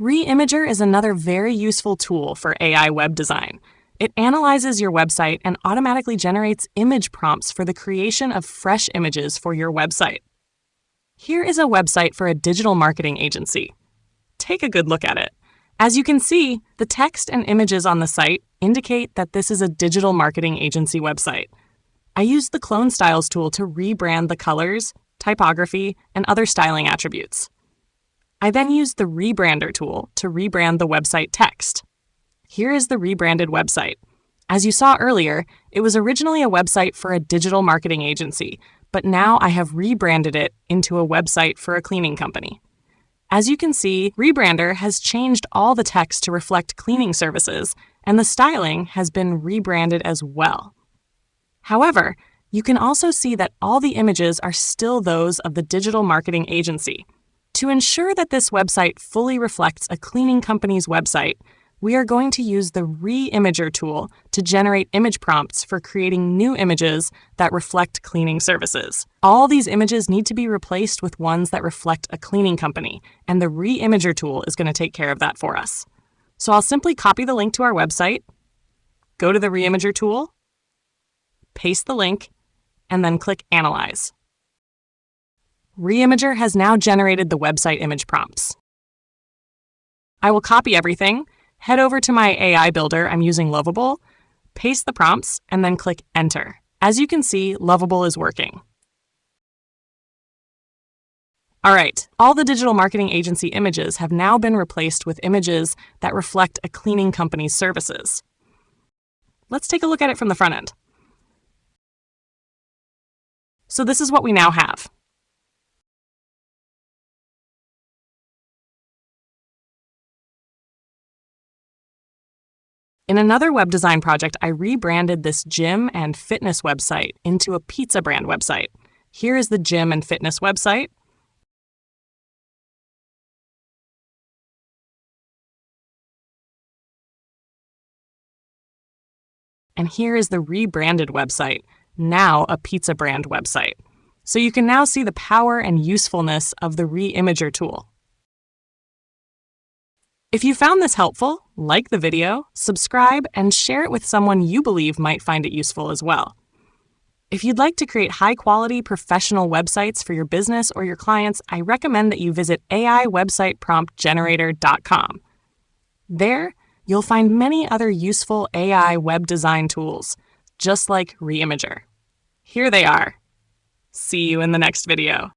ReImager is another very useful tool for AI web design. It analyzes your website and automatically generates image prompts for the creation of fresh images for your website. Here is a website for a digital marketing agency. Take a good look at it. As you can see, the text and images on the site indicate that this is a digital marketing agency website. I used the Clone Styles tool to rebrand the colors, typography, and other styling attributes. I then used the Rebrander tool to rebrand the website text. Here is the rebranded website. As you saw earlier, it was originally a website for a digital marketing agency, but now I have rebranded it into a website for a cleaning company. As you can see, Rebrander has changed all the text to reflect cleaning services, and the styling has been rebranded as well. However, you can also see that all the images are still those of the digital marketing agency. To ensure that this website fully reflects a cleaning company's website, we are going to use the ReImager tool to generate image prompts for creating new images that reflect cleaning services. All these images need to be replaced with ones that reflect a cleaning company, and the ReImager tool is going to take care of that for us. So I'll simply copy the link to our website, go to the ReImager tool, paste the link, and then click Analyze. ReImager has now generated the website image prompts. I will copy everything, head over to my AI builder, I'm using Lovable, paste the prompts, and then click Enter. As you can see, Lovable is working. All right, all the digital marketing agency images have now been replaced with images that reflect a cleaning company's services. Let's take a look at it from the front end. So this is what we now have. In another web design project, I rebranded this gym and fitness website into a pizza brand website. Here is the gym and fitness website. And here is the rebranded website, now a pizza brand website. So you can now see the power and usefulness of the ReImager tool. If you found this helpful, like the video, subscribe, and share it with someone you believe might find it useful as well. If you'd like to create high-quality professional websites for your business or your clients, I recommend that you visit aiwebsitepromptgenerator.com. There, you'll find many other useful AI web design tools, just like ReImager. Here they are. See you in the next video.